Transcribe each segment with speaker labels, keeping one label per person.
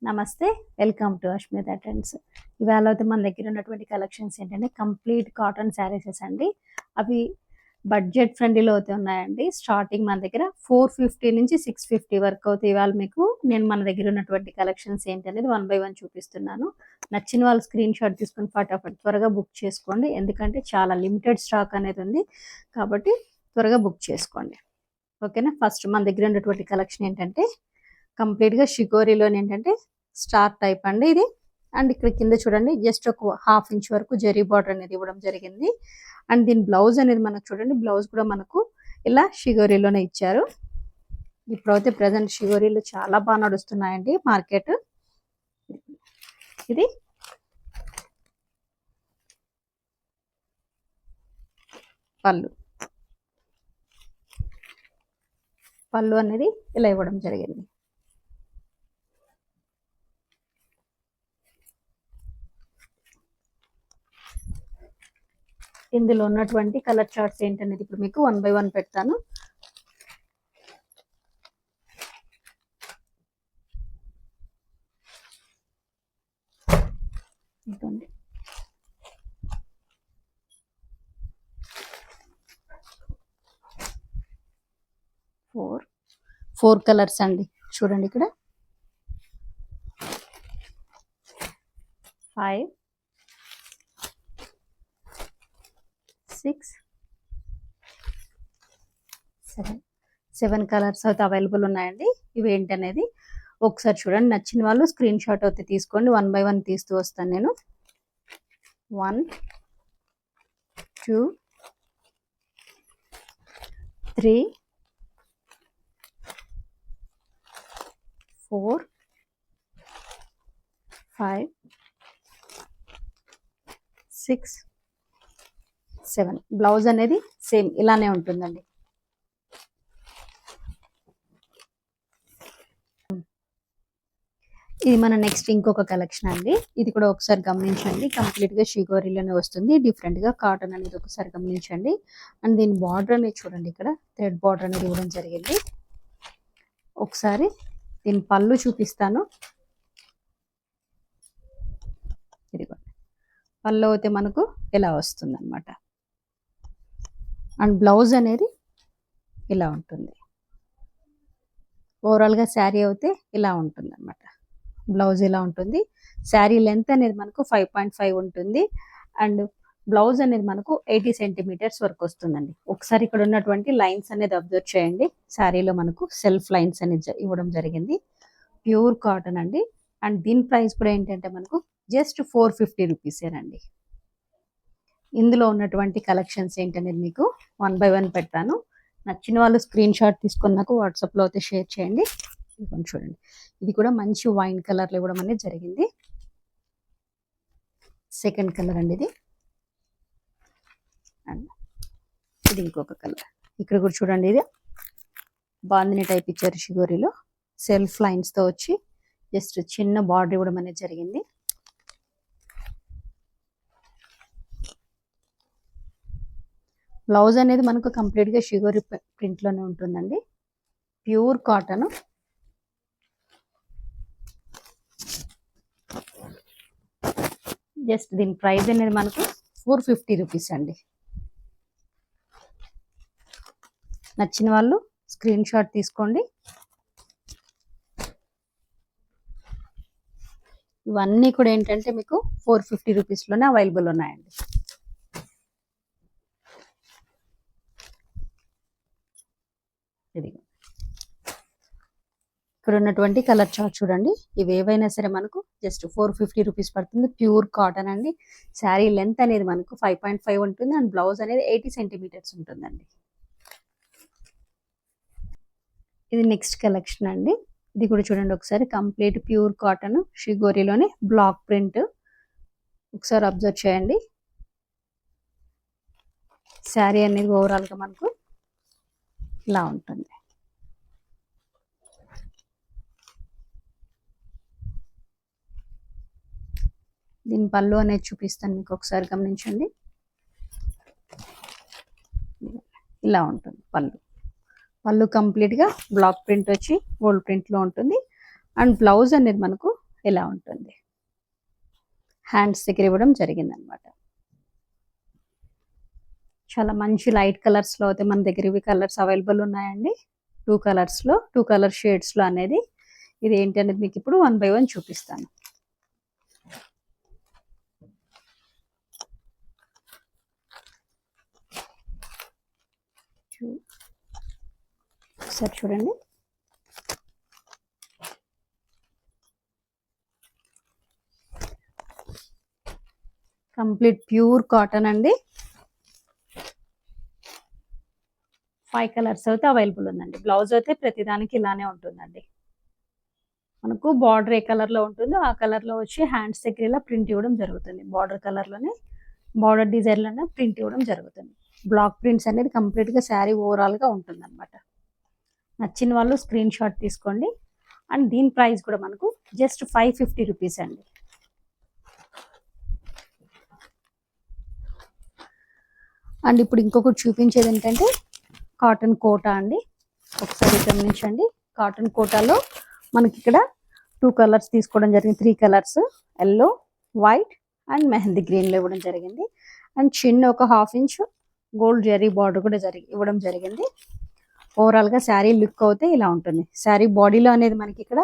Speaker 1: నమస్తే. Welcome to Ashmita trends. ఇవాళ అయితే మన దగ్గర ఉన్నటువంటి కలెక్షన్స్ ఏంటంటే కంప్లీట్ కాటన్ శారీసెస్ అండి. అవి బడ్జెట్ ఫ్రెండ్లీలో అయితే ఉన్నాయండి. స్టార్టింగ్ మన దగ్గర 450 నుంచి 650 వరకు అయితే ఇవాళ మీకు నేను మన దగ్గర ఉన్నటువంటి కలెక్షన్స్ ఏంటనేది 1 బై 1 చూపిస్తున్నాను. నచ్చిన వాళ్ళు స్క్రీన్ షాట్ తీసుకొని ఫటాఫట్ త్వరగా బుక్ చేసుకోండి. ఎందుకంటే చాలా లిమిటెడ్ స్టాక్ అనేది ఉంది కాబట్టి త్వరగా బుక్ చేసుకోండి. ఓకేనా. ఫస్ట్ మన దగ్గర ఉన్నటువంటి కలెక్షన్ ఏంటంటే కంప్లీట్గా షికోరీలోని ఏంటంటే స్టార్ టైప్ అండి ఇది. అండ్ ఇక్కడ కింద చూడండి జస్ట్ ఒక 1/2 ఇంచ్ వరకు జరీ బార్డర్ అనేది ఇవ్వడం జరిగింది. అండ్ దీని బ్లౌజ్ అనేది మనకు చూడండి, బ్లౌజ్ కూడా మనకు ఇలా షిగోరీలోనే ఇచ్చారు. ఇప్పుడైతే ప్రజెంట్ షిగోరీలు చాలా బాగా నడుస్తున్నాయండి మార్కెట్. ఇది పళ్ళు అనేది ఇలా ఇవ్వడం జరిగింది. ఇందులో ఉన్నటువంటి కలర్ చార్ట్స్ ఏంటనేది ఇప్పుడు మీకు 1 బై 1 పెడతాను. ఫోర్ కలర్స్ అండి. చూడండి ఇక్కడ 5, 6, 7 కలర్స్ అయితే అవైలబుల్ ఉన్నాయండి. ఇవి ఏంటనేది ఒకసారి చూడండి. నచ్చిన వాళ్ళు స్క్రీన్ షాట్ అయితే తీసుకోండి. 1 బై 1 తీస్తూ వస్తాను నేను. 1, 2, 3, 4, 5, 6, 7. బ్లౌజ్ అనేది సేమ్ ఇలానే ఉంటుందండి. ఇది మన నెక్స్ట్ ఇంకొక కలెక్షన్ అండి. ఇది కూడా ఒకసారి గమనించండి. కంప్లీట్ గా షిగోరీలోనే వస్తుంది. డిఫరెంట్ గా కాటన్ అనేది ఒకసారి గమనించండి. అండ్ దీని బార్డర్ అనేది చూడండి, ఇక్కడ థ్రెడ్ బార్డర్ అనేది ఇవ్వడం జరిగింది. ఒకసారి దీని పళ్ళు చూపిస్తాను. ఇదిగోండి పళ్ళు అయితే మనకు ఇలా వస్తుంది అనమాట. అండ్ బ్లౌజ్ అనేది ఇలా ఉంటుంది. ఓవరాల్గా శారీ అయితే ఇలా ఉంటుంది అనమాట. బ్లౌజ్ ఇలా ఉంటుంది. శారీ లెంత్ అనేది మనకు 5.5 ఉంటుంది. అండ్ బ్లౌజ్ అనేది మనకు 80 సెంటీమీటర్స్ వరకు వస్తుందండి. ఒకసారి ఇక్కడ ఉన్నటువంటి లైన్స్ అనేది అబ్జర్వ్ చేయండి. శారీలో మనకు సెల్ఫ్ లైన్స్ అనేది ఇవ్వడం జరిగింది. ప్యూర్ కాటన్ అండి. అండ్ దీని ప్రైస్ కూడా ఏంటంటే మనకు జస్ట్ 450 రూపీసేనండి. ఇందులో ఉన్నటువంటి కలెక్షన్స్ ఏంటనేది మీకు 1 బై 1 పెడతాను. నచ్చిన వాళ్ళు స్క్రీన్ షాట్ తీసుకొని నాకు వాట్సాప్లో అయితే షేర్ చేయండి. చూడండి, ఇది కూడా మంచి వైన్ కలర్లో ఇవ్వడం అనేది జరిగింది. సెకండ్ కలర్ అండి ఇది. అండ్ ఇది ఇంకొక కలర్. ఇక్కడ కూడా చూడండి, ఇది బాందిని టైప్ ఇచ్చారు షిగోరీలో. సెల్ఫ్ లైన్స్తో వచ్చి జస్ట్ చిన్న బార్డర్ ఇవ్వడం అనేది జరిగింది. బ్లౌజ్ అనేది మనకు కంప్లీట్గా షిగోరీ ప్రింట్లోనే ఉంటుందండి. Pure cotton. జస్ట్ దీని ప్రైస్ అనేది మనకు 450 రూపీస్ అండి. నచ్చిన వాళ్ళు స్క్రీన్ షాట్ తీసుకోండి. ఇవన్నీ కూడా ఏంటంటే మీకు 450 రూపీస్లోనే అవైలబుల్ ఉన్నాయండి. ఇక్కడ ఉన్నటువంటి కలర్ చార్ట్ చూడండి. ఇవి ఏవైనా సరే మనకు జస్ట్ 450 రూపీస్ పడుతుంది. ప్యూర్ కాటన్ అండి. శారీ లెంత్ అనేది మనకు 5.5 ఉంటుంది. అండ్ బ్లౌజ్ అనేది 80 సెంటీమీటర్స్ ఉంటుందండి. ఇది నెక్స్ట్ కలెక్షన్ అండి. ఇది కూడా చూడండి ఒకసారి. కంప్లీట్ ప్యూర్ కాటన్ షిగోరీలోనే బ్లాక్ ప్రింట్. ఒకసారి అబ్జర్వ్ చేయండి. శారీ అనేది ఓవరాల్గా మనకు ఇలా ఉంటుంది. దీని పళ్ళు అనేది చూపిస్తాను మీకు, ఒకసారి గమనించండి. ఇలా ఉంటుంది పళ్ళు. పళ్ళు కంప్లీట్గా బ్లాక్ ప్రింట్ వచ్చి గోల్డ్ ప్రింట్లో ఉంటుంది. అండ్ బ్లౌజ్ అనేది మనకు ఇలా ఉంటుంది. హ్యాండ్స్ దగ్గర ఇవ్వడం జరిగింది అనమాట. చాలా మంచి లైట్ కలర్స్ లో అయితే మన దగ్గర ఇవి కలర్స్ అవైలబుల్ ఉన్నాయండి. 2 కలర్స్ లో 2 కలర్ షేడ్స్ లో అనేది. ఇది ఏంటి అనేది మీకు ఇప్పుడు 1 బై 1 చూపిస్తాను. ఒకసారి చూడండి. కంప్లీట్ ప్యూర్ కాటన్ అండి. 5 కలర్స్ అయితే అవైలబుల్ ఉందండి. బ్లౌజ్ అయితే ప్రతిదానికి ఇలానే ఉంటుందండి. మనకు బార్డర్ ఏ కలర్ లో ఉంటుందో ఆ కలర్ లో వచ్చి హ్యాండ్స్ దగ్గర ఇలా ప్రింట్ ఇవ్వడం జరుగుతుంది. బార్డర్ కలర్ లోనే బార్డర్ డిజైన్ లోనే ప్రింట్ ఇవ్వడం జరుగుతుంది. బ్లాక్ ప్రింట్స్ అనేది కంప్లీట్ గా శారీ ఓవరాల్ గా ఉంటుంది అనమాట. నచ్చిన వాళ్ళు స్క్రీన్ షాట్ తీసుకోండి. అండ్ దీని ప్రైస్ కూడా మనకు జస్ట్ 550 రూపీస్ అండి. అండ్ ఇప్పుడు ఇంకొకటి చూపించేది ఏంటంటే కాటన్ కోటా అండి. ఒకసారి గమనించండి. కాటన్ కోటాలో మనకి ఇక్కడ 2 కలర్స్ తీసుకోవడం జరిగింది. 3 colours, yellow, white and mehndi green లో ఇవ్వడం జరిగింది. అండ్ చిన్న ఒక 1/2 ఇంచ్ గోల్డ్ జెరీ బార్డర్ కూడా ఇవ్వడం జరిగింది. ఓవరాల్ గా శారీ లుక్ అయితే ఇలా ఉంటుంది. శారీ బాడీలో అనేది మనకి ఇక్కడ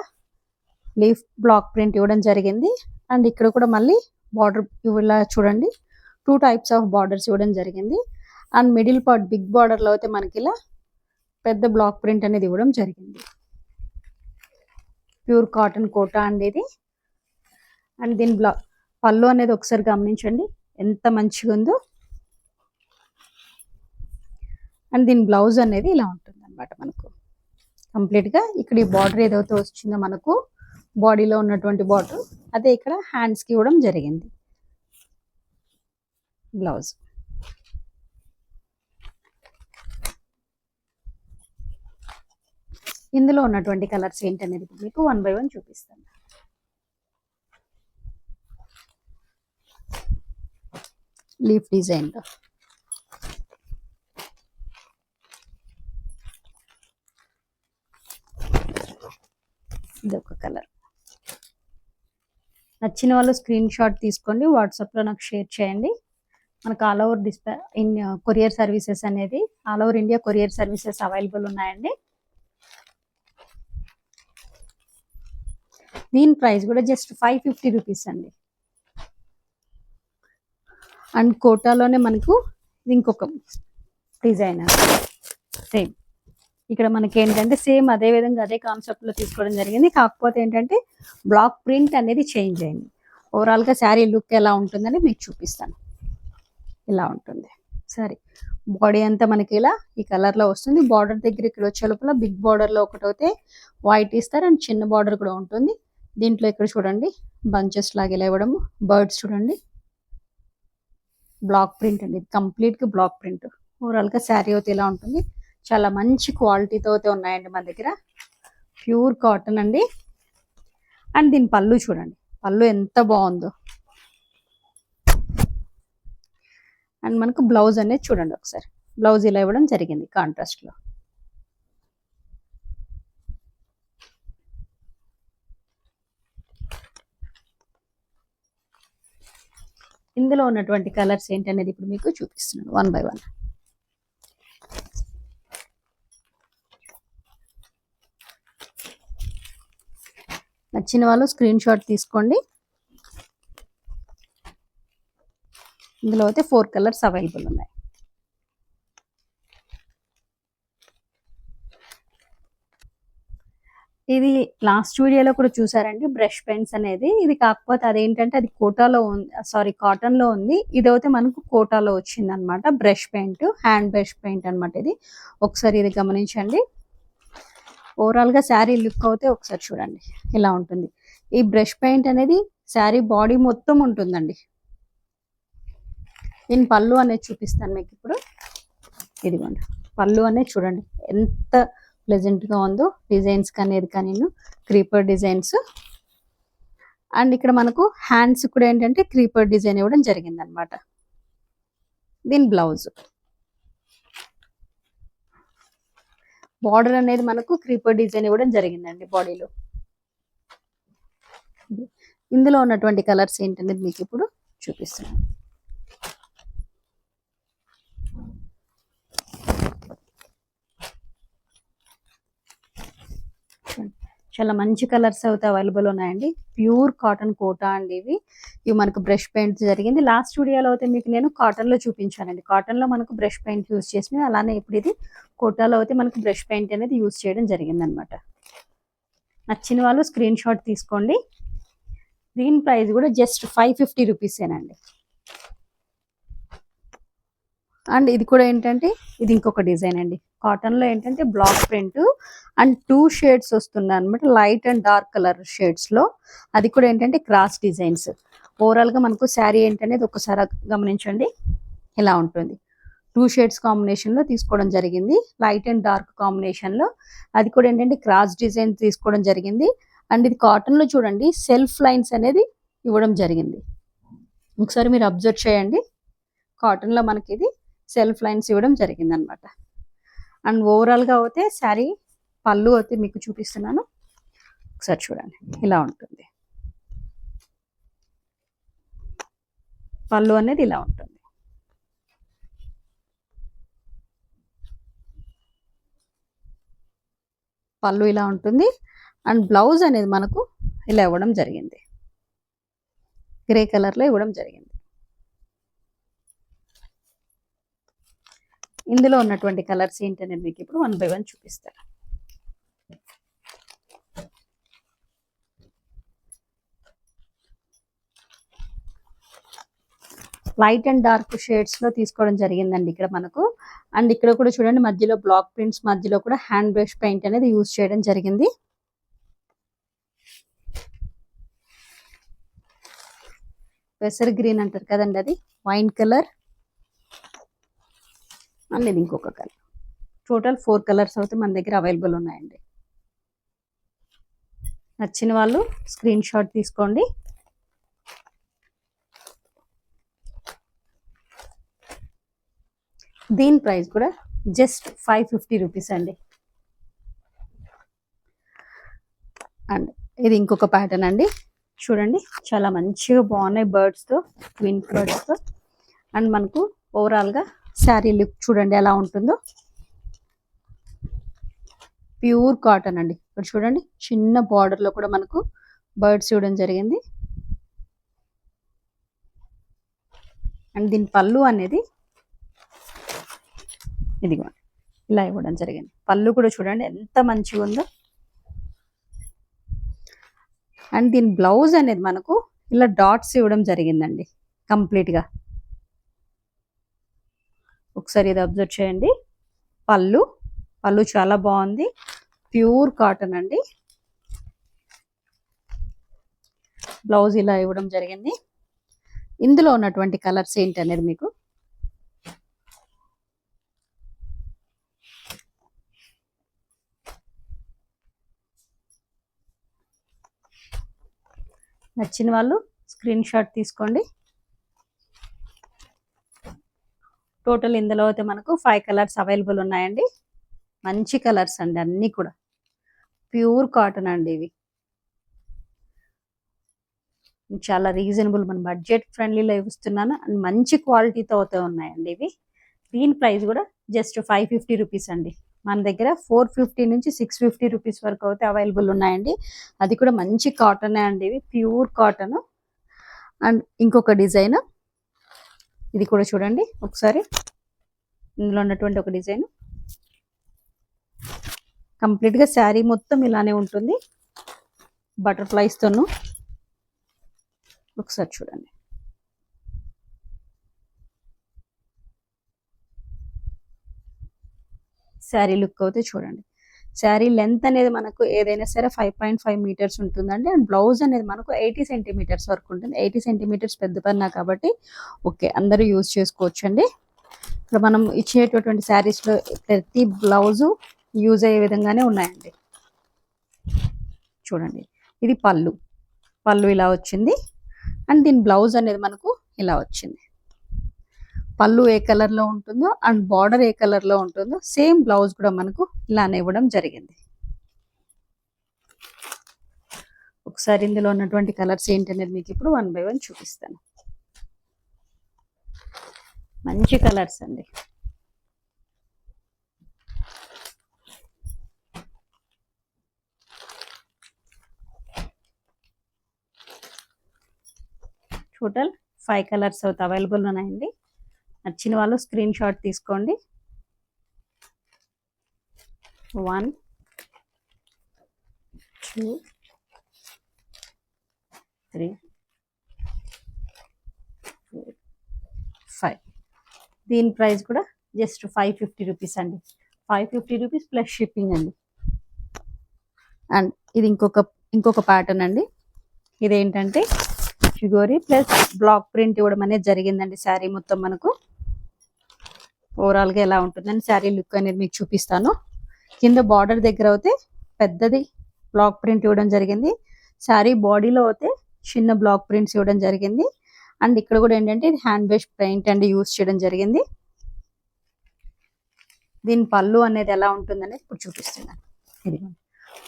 Speaker 1: లీఫ్ బ్లాక్ ప్రింట్ ఇవ్వడం జరిగింది. అండ్ ఇక్కడ కూడా మళ్ళీ బార్డర్ ఇలా చూడండి 2 టైప్స్ ఆఫ్ బార్డర్స్ ఇవ్వడం జరిగింది. And middle part big border లో అయితే మనకి ఇలా పెద్ద బ్లాక్ ప్రింట్ అనేది ఇవ్వడం జరిగింది. ప్యూర్ కాటన్ కోటా అండి ఇది. అండ్ దీని పళ్ళు అనేది ఒకసారి గమనించండి ఎంత మంచిగా ఉందో. అండ్ దీని బ్లౌజ్ అనేది ఇలా ఉంటుంది అనమాట. మనకు కంప్లీట్ గా ఇక్కడ ఈ బార్డర్ ఏదైతే వచ్చిందో మనకు బాడీలో ఉన్నటువంటి బార్డర్ అదే ఇక్కడ హ్యాండ్స్ కి ఇవ్వడం జరిగింది. బ్లౌజ్ ఇందులో ఉన్నటువంటి కలర్స్ ఏంటనేది మీకు 1 బై 1 చూపిస్తాను. లీఫ్ డిజైన్ లో ఇది ఒక కలర్. నచ్చిన వాళ్ళు స్క్రీన్ షాట్ తీసుకోండి, వాట్సాప్ లో నాకు షేర్ చేయండి. మనకు ఆల్ ఓవర్ కొరియర్ సర్వీసెస్ అనేది all over India courier services available ఉన్నాయండి. దీని ప్రైస్ కూడా జస్ట్ 550 రూపీస్ అండి. అండ్ కోటాలోనే మనకు ఇంకొక డిజైన్ సేమ్ ఇక్కడ మనకి ఏంటంటే సేమ్ అదే విధంగా అదే కాన్సెప్ట్ లో తీసుకోవడం జరిగింది. కాకపోతే ఏంటంటే బ్లాక్ ప్రింట్ అనేది చేంజ్ అయింది. ఓవరాల్ గా శారీ లుక్ ఎలా ఉంటుందని మీకు చూపిస్తాను. ఇలా ఉంటుంది సరే. బాడీ అంతా మనకి ఇలా ఈ కలర్ లో వస్తుంది. బార్డర్ దగ్గర ఇక్కడ వచ్చే లోపల బిగ్ బార్డర్ లో ఒకటైతే వైట్ ఇస్తారు అండ్ చిన్న బార్డర్ కూడా ఉంటుంది. దీంట్లో ఇక్కడ చూడండి బంచెస్ లాగా ఇలా ఇవ్వడము, బర్డ్స్ చూడండి, బ్లాక్ ప్రింట్ అండి. కంప్లీట్ గా బ్లాక్ ప్రింట్. ఓవరాల్ గా శారీ అయితే ఇలా ఉంటుంది. చాలా మంచి క్వాలిటీతో అయితే ఉన్నాయండి మన దగ్గర. ప్యూర్ కాటన్ అండి. అండ్ దీని పళ్ళు చూడండి, పళ్ళు ఎంత బాగుందో. అండ్ మనకు బ్లౌజ్ అనేది చూడండి ఒకసారి. బ్లౌజ్ ఇలా ఇవ్వడం జరిగింది కాంట్రాస్ట్ లో. ఇందులో ఉన్నటువంటి కలర్స్ ఏంటనేది ఇప్పుడు మీకు చూపిస్తున్నాను 1 బై 1. నచ్చిన వాళ్ళు స్క్రీన్ షాట్ తీసుకోండి. ఇందులో అయితే 4 కలర్స్ అవైలబుల్ ఉన్నాయి. ఇది లాస్ట్ వీడియోలో కూడా చూసారండి బ్రష్ పెయింట్స్ అనేది. ఇది కాకపోతే అదేంటంటే అది కోటాలో ఉంది, సారీ కాటన్ లో ఉంది. ఇదైతే మనకు కోటాలో వచ్చింది అనమాట. Brush paint, hand brush paint అనమాట ఇది. ఒకసారి ఇది గమనించండి. ఓవరాల్ గా శారీ లుక్ అయితే ఒకసారి చూడండి ఇలా ఉంటుంది. ఈ బ్రష్ పెయింట్ అనేది శారీ బాడీ మొత్తం ఉంటుందండి. నేను పళ్ళు అనేది చూపిస్తాను మీకు ఇప్పుడు. ఇదిగోండి పళ్ళు అనేది చూడండి ఎంత ప్లెజెంట్ గా ఉందో. డిజైన్స్ అనేది కానీ క్రీపర్ డిజైన్స్. అండ్ ఇక్కడ మనకు హ్యాండ్స్ కూడా ఏంటంటే క్రీపర్ డిజైన్ ఇవ్వడం జరిగింది అనమాట. దీని బ్లౌజ్ బార్డర్ అనేది మనకు క్రీపర్ డిజైన్ ఇవ్వడం జరిగిందండి బాడీలో. ఇందులో ఉన్నటువంటి కలర్స్ ఏంటనేది మీకు ఇప్పుడు చూపిస్తున్నాను. చాలా మంచి కలర్స్ అయితే అవైలబుల్ ఉన్నాయండి. ప్యూర్ కాటన్ కోటా అండి ఇవి మనకు బ్రష్ పెయింట్ జరిగింది. లాస్ట్ వీడియోలో అయితే మీకు నేను కాటన్లో చూపించానండి. కాటన్లో మనకు బ్రష్ పెయింట్ యూజ్ చేసినవి, అలానే ఇప్పుడు ఇది కోటాలో అయితే మనకు బ్రష్ పెయింట్ అనేది యూజ్ చేయడం జరిగిందనమాట. నచ్చిన వాళ్ళు స్క్రీన్ షాట్ తీసుకోండి. దీని ప్రైస్ కూడా జస్ట్ 550 రూపీసేనండి. అండ్ ఇది కూడా ఏంటంటే ఇది ఇంకొక డిజైన్ అండి. కాటన్లో ఏంటంటే బ్లాక్ ప్రింట్ అండ్ 2 షేడ్స్ వస్తున్నాయి అనమాట, లైట్ అండ్ డార్క్ కలర్ షేడ్స్లో. అది కూడా ఏంటంటే క్రాస్ డిజైన్స్. ఓవరాల్గా మనకు శారీ ఏంటనేది ఒకసారి గమనించండి, ఇలా ఉంటుంది. 2 షేడ్స్ కాంబినేషన్లో తీసుకోవడం జరిగింది, లైట్ అండ్ డార్క్ కాంబినేషన్లో. అది కూడా ఏంటంటే క్రాస్ డిజైన్ తీసుకోవడం జరిగింది. అండ్ ఇది కాటన్లో చూడండి సెల్ఫ్ లైన్స్ అనేది ఇవ్వడం జరిగింది. ఒకసారి మీరు అబ్జర్వ్ చేయండి, కాటన్లో మనకి ఇది సెల్ఫ్ లైన్స్ ఇవ్వడం జరిగింది అనమాట. అండ్ ఓవరాల్గా అయితే శారీ పళ్ళు అయితే మీకు చూపిస్తున్నాను, ఒకసారి చూడండి, ఇలా ఉంటుంది. పళ్ళు అనేది ఇలా ఉంటుంది. పళ్ళు ఇలా ఉంటుంది. అండ్ బ్లౌజ్ అనేది మనకు ఇలా ఇవ్వడం జరిగింది, గ్రే కలర్లో ఇవ్వడం జరిగింది. ఇందులో ఉన్నటువంటి కలర్స్ ఏంటనేది మీకు ఇప్పుడు 1 by 1 చూపిస్తాను. లైట్ అండ్ డార్క్ షేడ్స్ లో తీసుకోవడం జరిగిందండి ఇక్కడ మనకు. అండ్ ఇక్కడ కూడా చూడండి మధ్యలో బ్లాక్ ప్రింట్స్, మధ్యలో కూడా హ్యాండ్ బ్రష్ పెయింట్ అనేది యూజ్ చేయడం జరిగింది. పెసర్ గ్రీన్ అంటారు కదండి, అది వైన్ కలర్. అండ్ ఇది ఇంకొక కలర్. టోటల్ 4 కలర్స్ అయితే మన దగ్గర అవైలబుల్ ఉన్నాయండి. నచ్చిన వాళ్ళు స్క్రీన్ షాట్ తీసుకోండి. దీని ప్రైస్ కూడా జస్ట్ 550 రూపీస్ అండి. అండ్ ఇది ఇంకొక ప్యాటర్న్ అండి, చూడండి చాలా మంచిగా బాగున్నాయి బర్డ్స్తో, ట్విన్ బర్డ్స్తో. అండ్ మనకు ఓవరాల్గా శారీ లుక్ చూడండి ఎలా ఉంటుందో. ప్యూర్ కాటన్ అండి. ఇక్కడ చూడండి చిన్న బార్డర్లో కూడా మనకు బర్డ్స్ ఇవ్వడం జరిగింది. అండ్ దీని పళ్ళు అనేది ఇదిగో ఇలా ఇవ్వడం జరిగింది. పళ్ళు కూడా చూడండి ఎంత మంచిగా ఉందో. అండ్ దీని బ్లౌజ్ అనేది మనకు ఇలా డాట్స్ ఇవ్వడం జరిగిందండి కంప్లీట్గా. ఒకసారి ఇది అబ్జర్వ్ చేయండి. పళ్ళు చాలా బాగుంది, ప్యూర్ కాటన్ అండి. బ్లౌజ్ ఇలా ఇవ్వడం జరిగింది. ఇందులో ఉన్నటువంటి కలర్స్ ఏంటి అనేది మీకు నచ్చిన వాళ్ళు స్క్రీన్ షాట్ తీసుకోండి. టోటల్ ఇందులో అయితే మనకు 5 కలర్స్ అవైలబుల్ ఉన్నాయండి. మంచి కలర్స్ అండి, అన్నీ కూడా ప్యూర్ కాటన్ అండి. ఇవి చాలా రీజనబుల్, మన బడ్జెట్ ఫ్రెండ్లీలో ఇస్తున్నాను. అండ్ మంచి క్వాలిటీతో అయితే ఉన్నాయండి ఇవి. దీని ప్రైస్ కూడా జస్ట్ 550 రూపీస్ అండి. మన దగ్గర 450 నుంచి 650 రూపీస్ వరకు అయితే అవైలబుల్ ఉన్నాయండి. అది కూడా మంచి కాటనే అండి, ఇవి ప్యూర్ కాటన్. అండ్ ఇంకొక డిజైన్, ఇది కూడా చూడండి ఒకసారి. ఇందులో ఉన్నటువంటి ఒక డిజైన్ కంప్లీట్గా శారీ మొత్తం ఇలానే ఉంటుంది బటర్ఫ్లైస్తోను. ఒకసారి చూడండి. శారీ లుక్ అయితే చూడండి. శారీ లెంత్ అనేది మనకు ఏదైనా సరే 5.5 మీటర్స్ ఉంటుందండి. అండ్ బ్లౌజ్ అనేది మనకు 80 సెంటీమీటర్స్ వరకు ఉంటుంది. 80 సెంటీమీటర్స్ పెద్ద పన్నా కాబట్టి ఓకే, అందరూ యూజ్ చేసుకోవచ్చు అండి. ఇప్పుడు మనం ఇచ్చేటటువంటి శారీస్లో ప్రతి బ్లౌజు యూజ్ అయ్యే విధంగానే ఉన్నాయండి. చూడండి ఇది పళ్ళు ఇలా వచ్చింది. అండ్ దీని బ్లౌజ్ అనేది మనకు ఇలా వచ్చింది. పళ్ళు ఏ కలర్లో ఉంటుందో అండ్ బార్డర్ ఏ కలర్లో ఉంటుందో సేమ్ బ్లౌజ్ కూడా మనకు ఇలానే ఇవ్వడం జరిగింది. ఒకసారి ఇందులో ఉన్నటువంటి కలర్స్ ఏంటనేది మీకు ఇప్పుడు 1 బై 1 చూపిస్తాను. మంచి కలర్స్ అండి. టోటల్ 5 కలర్స్ అయితే అవైలబుల్ ఉన్నాయండి. నచ్చిన వాళ్ళు స్క్రీన్ షాట్ తీసుకోండి. 1 2 3 4 5. దీని ప్రైస్ కూడా జస్ట్ 550 రూపీస్ అండి. 550 రూపీస్ ప్లస్ షిప్పింగ్ అండి. అండ్ ఇది ఇంకొక ప్యాటర్న్ అండి. ఇదేంటంటే షిగోరి ప్లస్ బ్లాక్ ప్రింట్ ఇవ్వడం అనేది జరిగిందండి. శారీ మొత్తం మనకు ఓవరాల్గా ఎలా ఉంటుందని శారీ లుక్ అనేది మీకు చూపిస్తాను. కింద బార్డర్ దగ్గర అయితే పెద్దది బ్లాక్ ప్రింట్ ఇవ్వడం జరిగింది. శారీ బాడీలో అయితే చిన్న బ్లాక్ ప్రింట్స్ ఇవ్వడం జరిగింది. అండ్ ఇక్కడ కూడా ఏంటంటే ఇది హ్యాండ్ బేస్ పెయింట్ అండి యూజ్ చేయడం జరిగింది. దీని పళ్ళు అనేది ఎలా ఉంటుందనేది ఇప్పుడు చూపిస్తున్నాను. ఇది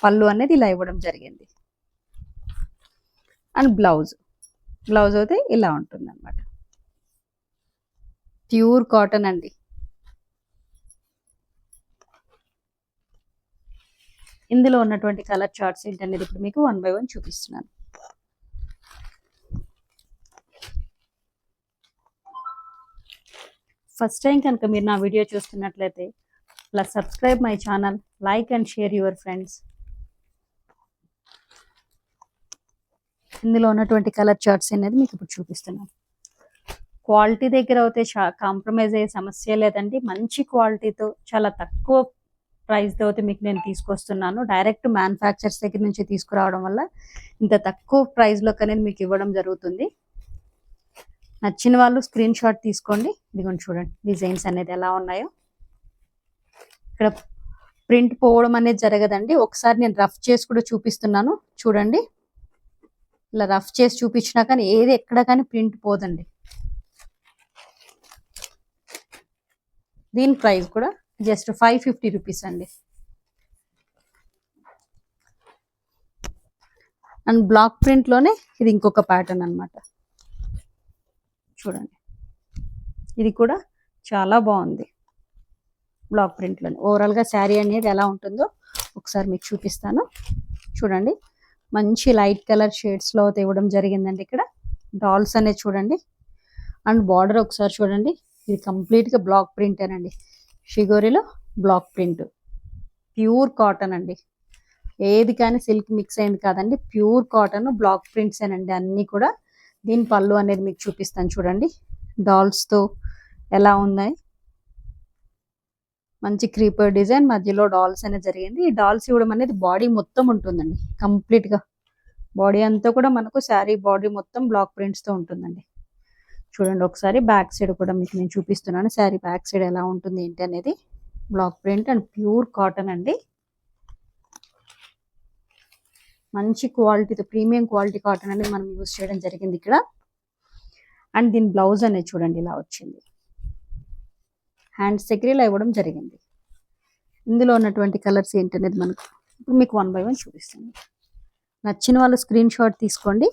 Speaker 1: పళ్ళు అనేది ఇలా ఇవ్వడం జరిగింది. అండ్ బ్లౌజ్ అయితే ఇలా ఉంటుంది అనమాట. ప్యూర్ కాటన్ అండి. ఇందులో ఉన్నటువంటి కలర్ చార్ట్స్ ఏంటనేది ఇప్పుడు మీకు 1 బై 1 చూపిస్తున్నాను. ఫస్ట్ టైం కనుక మీరు నా వీడియో చూస్తున్నట్లయితే plus subscribe my channel, like and share your friends. ఇందులో ఉన్నటువంటి కలర్ చార్ట్స్ అనేది మీకు ఇప్పుడు చూపిస్తున్నాను. క్వాలిటీ దగ్గర అయితే కాంప్రమైజ్ అయ్యే సమస్య లేదండి. మంచి క్వాలిటీతో చాలా తక్కువ ప్రైస్తో అయితే మీకు నేను తీసుకొస్తున్నాను. డైరెక్ట్ మ్యానుఫ్యాక్చర్స్ దగ్గర నుంచి తీసుకురావడం వల్ల ఇంత తక్కువ ప్రైస్లో అనేది మీకు ఇవ్వడం జరుగుతుంది. నచ్చిన వాళ్ళు స్క్రీన్ షాట్ తీసుకోండి. ఇదిగోండి చూడండి డిజైన్స్ అనేది ఎలా ఉన్నాయో. ఇక్కడ ప్రింట్ పోవడం అనేది జరగదండి. ఒకసారి నేను రఫ్ చేసి కూడా చూపిస్తున్నాను చూడండి. ఇలా రఫ్ చేసి చూపించినా కానీ ఏది ఎక్కడ కానీ ప్రింట్ పోదండి. దీని ప్రైస్ కూడా జస్ట్ 550 రూపీస్ అండి. అండ్ బ్లాక్ ప్రింట్లోనే ఇది ఇంకొక ప్యాటర్న్ అనమాట. చూడండి ఇది కూడా చాలా బాగుంది. బ్లాక్ ప్రింట్లోనే ఓవరాల్గా శారీ అనేది ఎలా ఉంటుందో ఒకసారి మీకు చూపిస్తాను. చూడండి మంచి లైట్ కలర్ షేడ్స్లో అయితే ఇవ్వడం జరిగిందండి. ఇక్కడ డాల్స్ అనేది చూడండి. అండ్ బార్డర్ ఒకసారి చూడండి. ఇది కంప్లీట్గా బ్లాక్ ప్రింట్ అండి. షిగోరిలో బ్లాక్ ప్రింట్ ప్యూర్ కాటన్ అండి. ఏది కానీ సిల్క్ మిక్స్ అయింది కాదండి. ప్యూర్ కాటన్ బ్లాక్ ప్రింట్స్ ఏనండి అన్నీ కూడా. దీని పళ్ళు అనేది మీకు చూపిస్తాను చూడండి. డాల్స్తో ఎలా ఉన్నాయి. మంచి క్రీపర్ డిజైన్ మధ్యలో డాల్స్ అనేది జరిగింది. ఈ డాల్స్ ఇవ్వడం అనేది బాడీ మొత్తం ఉంటుందండి. కంప్లీట్గా బాడీ అంతా కూడా మనకు శారీ బాడీ మొత్తం బ్లాక్ ప్రింట్స్తో ఉంటుందండి. చూడండి ఒకసారి బ్యాక్ సైడ్ కూడా మీకు నేను చూపిస్తున్నాను. శారీ బ్యాక్ సైడ్ ఎలా ఉంటుంది ఏంటి అనేది. Block print and pure cotton అండి. మంచి క్వాలిటీతో ప్రీమియం క్వాలిటీ కాటన్ అనేది మనం యూజ్ చేయడం జరిగింది ఇక్కడ. అండ్ దీని బ్లౌజ్ అనేది చూడండి ఇలా వచ్చింది. హ్యాండ్స్ దగ్గర ఇలా ఇవ్వడం జరిగింది. ఇందులో ఉన్నటువంటి కలర్స్ ఏంటనేది మనకు ఇప్పుడు మీకు 1 బై 1 చూపిస్తాను. నచ్చిన వాళ్ళు స్క్రీన్ షాట్ తీసుకోండి.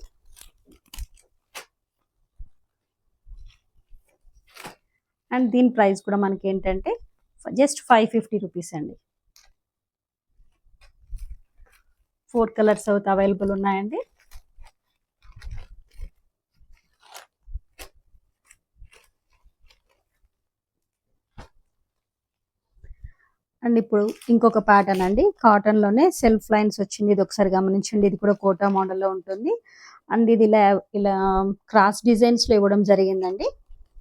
Speaker 1: అండ్ దీని ప్రైస్ కూడా మనకి ఏంటంటే జస్ట్ 550 రూపీస్ అండి. 4 కలర్స్ అయితే అవైలబుల్ ఉన్నాయండి. అండ్ ఇప్పుడు ఇంకొక ప్యాటర్న్ అండి. కాటన్లోనే సెల్ఫ్ లైన్స్ వచ్చింది. ఇది ఒకసారి గమనించండి. ఇది కూడా కోటా మోడల్లో ఉంటుంది. అండ్ ఇది ఇలా క్రాస్ డిజైన్స్లో ఇవ్వడం జరిగిందండి.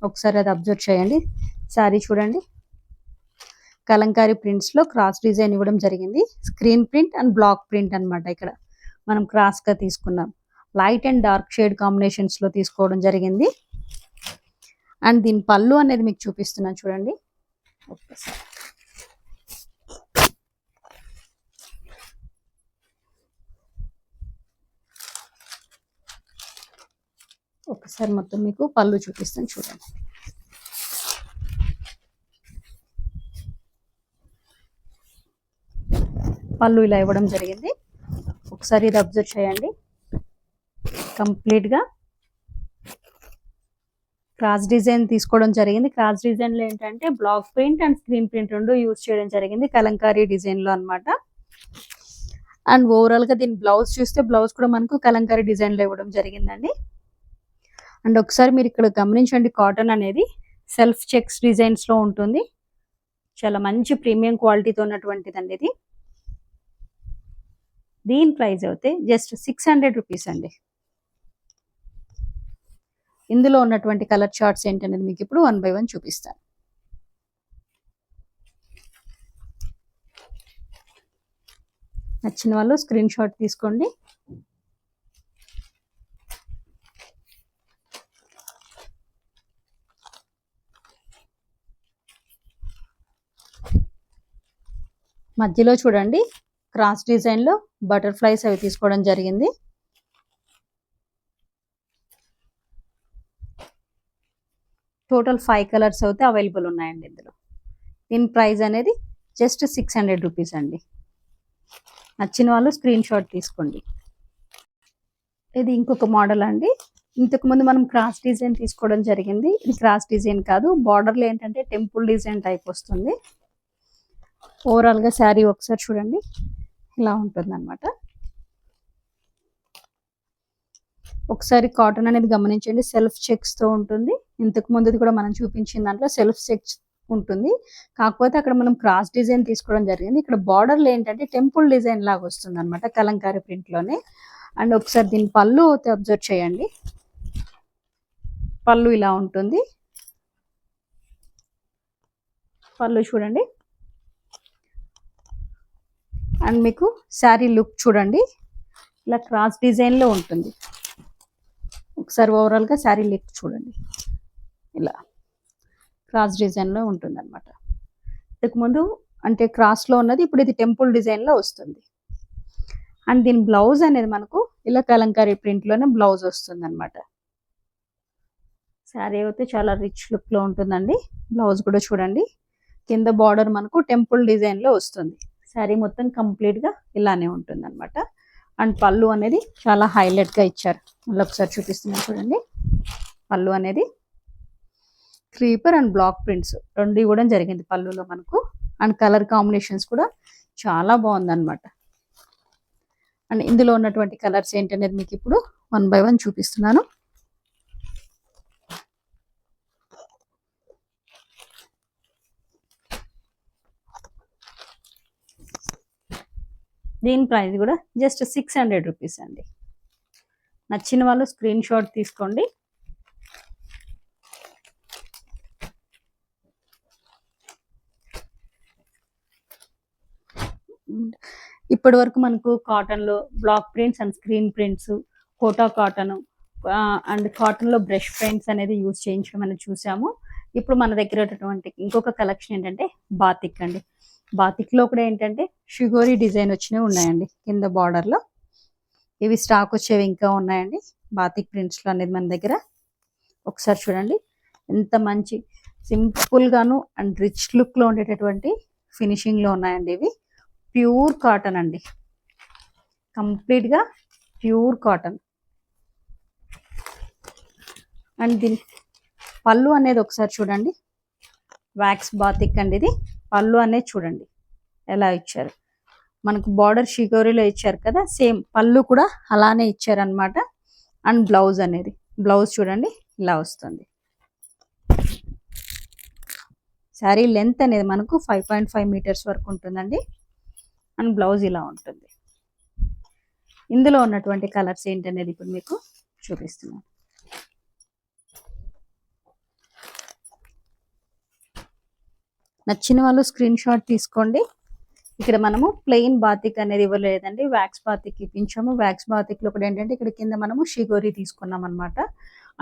Speaker 1: ఒకసారి అది అబ్జర్వ్ చేయండి. శారీ చూడండి కలంకారీ ప్రింట్స్లో క్రాస్ డిజైన్ ఇవ్వడం జరిగింది. Screen print and block print అనమాట. ఇక్కడ మనం క్రాస్గా తీసుకున్నాం. లైట్ అండ్ డార్క్ షేడ్ కాంబినేషన్స్లో తీసుకోవడం జరిగింది. అండ్ దీని పళ్ళు అనేది మీకు చూపిస్తున్నాను చూడండి. ఒక్కసారి మొత్తం మీకు పళ్ళు చూపిస్తాను చూడండి. పళ్ళు ఇలా ఇవ్వడం జరిగింది. ఒకసారి ఇది అబ్జర్వ్ చేయండి. కంప్లీట్గా క్రాస్ డిజైన్ తీసుకోవడం జరిగింది. క్రాస్ డిజైన్లో ఏంటంటే block print and screen print రెండు యూజ్ చేయడం జరిగింది కలంకారీ డిజైన్లో అనమాట. అండ్ ఓవరాల్గా దీని బ్లౌజ్ చూస్తే బ్లౌజ్ కూడా మనకు కలంకారీ డిజైన్లో ఇవ్వడం జరిగిందండి. అండ్ ఒకసారి మీరు ఇక్కడ గమనించండి, కాటన్ అనేది సెల్ఫ్ చెక్స్ డిజైన్స్లో ఉంటుంది. చాలా మంచి ప్రీమియం క్వాలిటీతో ఉన్నటువంటిదండి ఇది. దీని ప్రైస్ అయితే జస్ట్ 600 రూపీస్ అండి. ఇందులో ఉన్నటువంటి కలర్ చార్ట్స్ ఏంటనేది మీకు ఇప్పుడు 1 by 1 చూపిస్తాను. నచ్చిన వాళ్ళు స్క్రీన్ షాట్ తీసుకోండి. మధ్యలో చూడండి క్రాస్ డిజైన్లో బటర్ఫ్లైస్ అవి తీసుకోవడం జరిగింది. టోటల్ 5 కలర్స్ అయితే అవైలబుల్ ఉన్నాయండి ఇందులో. దీని ప్రైస్ అనేది జస్ట్ 600 రూపీస్ అండి. నచ్చిన వాళ్ళు స్క్రీన్ షాట్ తీసుకోండి. ఇది ఇంకొక మోడల్ అండి. ఇంతకుముందు మనం క్రాస్ డిజైన్ తీసుకోవడం జరిగింది. ఇది క్రాస్ డిజైన్ కాదు, బార్డర్లో ఏంటంటే టెంపుల్ డిజైన్ టైప్ వస్తుంది. ఓవరాల్గా శారీ ఒకసారి చూడండి, ఇలా ఉంటుంది అనమాట. ఒకసారి కాటన్ అనేది గమనించండి, సెల్ఫ్ చెక్స్తో ఉంటుంది. ఇంతకు ముందుది కూడా మనం చూపించిన దాంట్లో సెల్ఫ్ చెక్స్ ఉంటుంది, కాకపోతే అక్కడ మనం క్రాస్ డిజైన్ తీసుకోవడం జరిగింది. ఇక్కడ బార్డర్లో ఏంటంటే టెంపుల్ డిజైన్ లాగా వస్తుంది అనమాట కలంకారీ ప్రింట్లోనే. అండ్ ఒకసారి దీని పళ్ళు అయితే అబ్జర్వ్ చేయండి. పళ్ళు ఇలా ఉంటుంది. పళ్ళు చూడండి. అండ్ మీకు శారీ లుక్ చూడండి, ఇలా క్రాస్ డిజైన్లో ఉంటుంది. ఒకసారి ఓవరాల్గా శారీ లుక్ చూడండి, ఇలా క్రాస్ డిజైన్లో ఉంటుంది అనమాట. ఇంతకుముందు అంటే క్రాస్లో ఉన్నది, ఇప్పుడు ఇది టెంపుల్ డిజైన్లో వస్తుంది. అండ్ దీని బ్లౌజ్ అనేది మనకు ఇలా కలంకారీ ప్రింట్లోనే బ్లౌజ్ వస్తుంది అనమాట. శారీ అయితే చాలా రిచ్ లుక్లో ఉంటుందండి. బ్లౌజ్ కూడా చూడండి, కింద బార్డర్ మనకు టెంపుల్ డిజైన్లో వస్తుంది. శారీ మొత్తం కంప్లీట్గా ఇలానే ఉంటుంది అనమాట. అండ్ పళ్ళు అనేది చాలా హైలైట్గా ఇచ్చారు. మళ్ళీ ఒకసారి చూపిస్తున్నాను చూడండి. పళ్ళు అనేది క్రీపర్ అండ్ బ్లాక్ ప్రింట్స్ రెండు ఇవ్వడం జరిగింది పళ్ళులో మనకు. అండ్ కలర్ కాంబినేషన్స్ కూడా చాలా బాగుందన్నమాట. అండ్ ఇందులో ఉన్నటువంటి కలర్స్ ఏంటనేది మీకు ఇప్పుడు 1 by 1 చూపిస్తున్నాను. దీని ప్రైస్ కూడా జస్ట్ 600 రూపీస్ అండి. నచ్చిన వాళ్ళు స్క్రీన్ షాట్ తీసుకోండి. ఇప్పటి వరకు మనకు కాటన్లో block prints and screen prints, Kota cotton and కాటన్లో బ్రష్ పెయింట్స్ అనేది యూజ్ చేయించడం అనేది చూసాము. ఇప్పుడు మన దగ్గర ఉన్నటువంటి ఇంకొక కలెక్షన్ ఏంటంటే బాతిక్ అండి. బాతిక్లో కూడా ఏంటంటే షిగోరీ డిజైన్ వచ్చినవి ఉన్నాయండి కింద బార్డర్లో. ఇవి స్టాక్ వచ్చేవి ఇంకా ఉన్నాయండి బాతిక్ ప్రింట్స్లో అనేది మన దగ్గర. ఒకసారి చూడండి ఎంత మంచి సింపుల్గాను అండ్ రిచ్ లుక్లో ఉండేటటువంటి ఫినిషింగ్లో ఉన్నాయండి. ఇవి ప్యూర్ కాటన్ అండి, కంప్లీట్గా ప్యూర్ కాటన్. అండ్ దీని పళ్ళు అనేది ఒకసారి చూడండి, వ్యాక్స్ బాతిక్ అండి ఇది. పళ్ళు అనేది చూడండి ఎలా ఇచ్చారు, మనకు బార్డర్ షిగోరీలో ఇచ్చారు కదా, సేమ్ పళ్ళు కూడా అలానే ఇచ్చారనమాట. అండ్ బ్లౌజ్ అనేది, బ్లౌజ్ చూడండి ఇలా వస్తుంది. శారీ లెంత్ అనేది మనకు 5.5 మీటర్స్ వరకు ఉంటుందండి. అండ్ బ్లౌజ్ ఇలా ఉంటుంది. ఇందులో ఉన్నటువంటి కలర్స్ ఏంటనేది ఇప్పుడు మీకు చూపిస్తున్నాను. నచ్చిన వాళ్ళు స్క్రీన్ షాట్ తీసుకోండి. ఇక్కడ మనము ప్లెయిన్ బాతిక్ అనేది ఇవ్వలేదండి, వ్యాక్స్ బాతిక్ ఇప్పించాము. వ్యాక్స్ బాతిక్లో కూడా ఏంటంటే ఇక్కడ కింద మనము షిగోరీ తీసుకున్నాం అనమాట.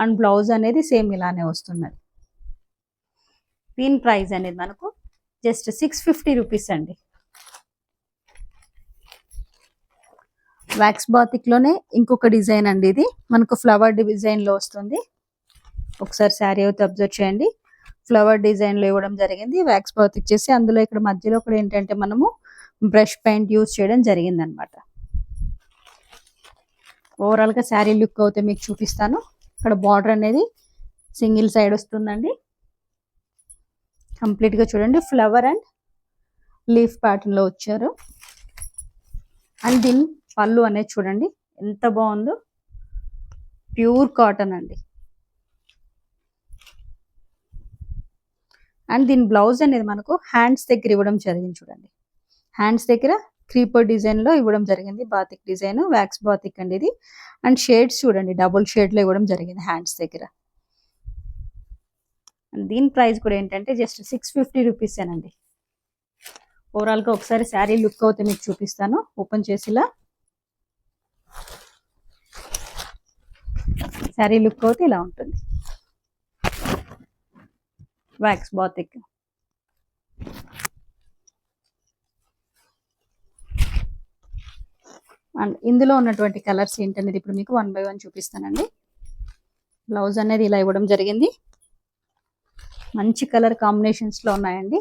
Speaker 1: అండ్ బ్లౌజ్ అనేది సేమ్ ఇలానే వస్తుంది. దీని ప్రైస్ అనేది మనకు జస్ట్ 650 రూపీస్ అండి. వ్యాక్స్ బాతిక్లోనే ఇంకొక డిజైన్ అండి, ఇది మనకు ఫ్లవర్ డిజైన్లో వస్తుంది. ఒకసారి శారీ అయితే అబ్జర్వ్ చేయండి, ఫ్లవర్ డిజైన్లో ఇవ్వడం జరిగింది. వ్యాక్స్ బాతిక్ చేసి అందులో ఇక్కడ మధ్యలో కూడా ఏంటంటే మనము బ్రష్ పెయింట్ యూజ్ చేయడం జరిగింది అనమాట. ఓవరాల్గా శారీ లుక్ అయితే మీకు చూపిస్తాను. ఇక్కడ బార్డర్ అనేది సింగిల్ సైడ్ వస్తుందండి. కంప్లీట్గా చూడండి ఫ్లవర్ అండ్ లీఫ్ ప్యాటర్న్లో వచ్చారు. అండ్ దీని పళ్ళు అనేది చూడండి ఎంత బాగుందో, ప్యూర్ కాటన్ అండి. అండ్ దీని బ్లౌజ్ అనేది మనకు హ్యాండ్స్ దగ్గర ఇవ్వడం జరిగింది చూడండి. హ్యాండ్స్ దగ్గర క్రీపర్ డిజైన్లో ఇవ్వడం జరిగింది. బాతిక్ డిజైన్, వ్యాక్స్ బాతిక్ అండి ఇది. అండ్ షేడ్స్ చూడండి డబుల్ షేడ్లో ఇవ్వడం జరిగింది హ్యాండ్స్ దగ్గర. అండ్ దీని ప్రైస్ కూడా ఏంటంటే జస్ట్ 650 రూపీసేనండి. ఓవరాల్గా ఒకసారి శారీ లుక్ అయితే మీకు చూపిస్తాను. ఓపెన్ చేసిలా శారీ లుక్ అయితే ఇలా ఉంటుంది. Wax batik. అండ్ ఇందులో ఉన్నటువంటి కలర్స్ ఏంటనేది ఇప్పుడు మీకు 1 by 1 చూపిస్తానండి. బ్లౌజ్ అనేది ఇలా ఇవ్వడం జరిగింది. మంచి కలర్ కాంబినేషన్స్లో ఉన్నాయండి.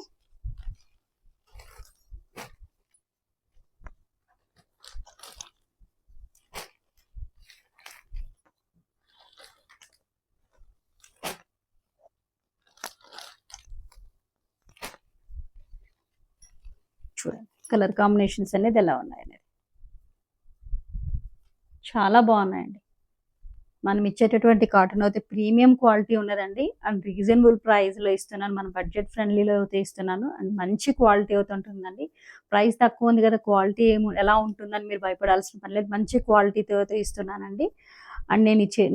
Speaker 1: చూడండి కలర్ కాంబినేషన్స్ అనేది ఎలా ఉన్నాయనేది చాలా బాగున్నాయండి. మనం ఇచ్చేటటువంటి కాటన్ అయితే ప్రీమియం క్వాలిటీ ఉన్నదండి. అండ్ రీజనబుల్ ప్రైస్లో ఇస్తున్నాను, మన బడ్జెట్ ఫ్రెండ్లీలో అయితే ఇస్తున్నాను. అండ్ మంచి క్వాలిటీ అయితే ఉంటుందండి. ప్రైస్ తక్కువ ఉంది కదా, క్వాలిటీ ఎలా ఉంటుందని మీరు భయపడాల్సిన పని లేదు. మంచి క్వాలిటీతో అయితే ఇస్తున్నానండి. అండ్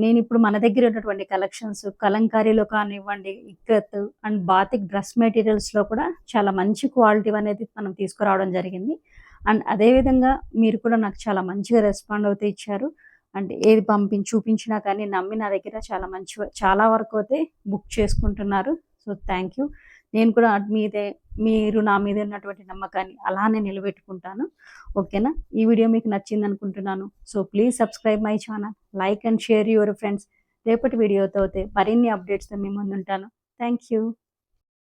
Speaker 1: నేను ఇప్పుడు మన దగ్గర ఉన్నటువంటి కలెక్షన్స్ కలంకారీలో కానివ్వండి, ఇక్కత్ అండ్ బాతిక్ డ్రెస్ మెటీరియల్స్లో కూడా చాలా మంచి క్వాలిటీ అనేది మనం తీసుకురావడం జరిగింది. అండ్ అదేవిధంగా మీరు కూడా నాకు చాలా మంచిగా రెస్పాండ్ అవుతే ఇచ్చారు. అంటే ఏది చూపించినా కానీ నమ్మి నా దగ్గర చాలా వరకు అయితే బుక్ చేసుకుంటున్నారు. So thank you. నేను కూడా మీరు నా మీద ఉన్నటువంటి నమ్మకాన్ని అలానే నిలబెట్టుకుంటాను. ఓకేనా? ఈ వీడియో మీకు నచ్చింది అనుకుంటున్నాను. So please subscribe my channel, like and share your friends. రేపటి వీడియోతో అయితే మరిన్ని అప్డేట్స్తో మీ ముందుంటాను. Thank you.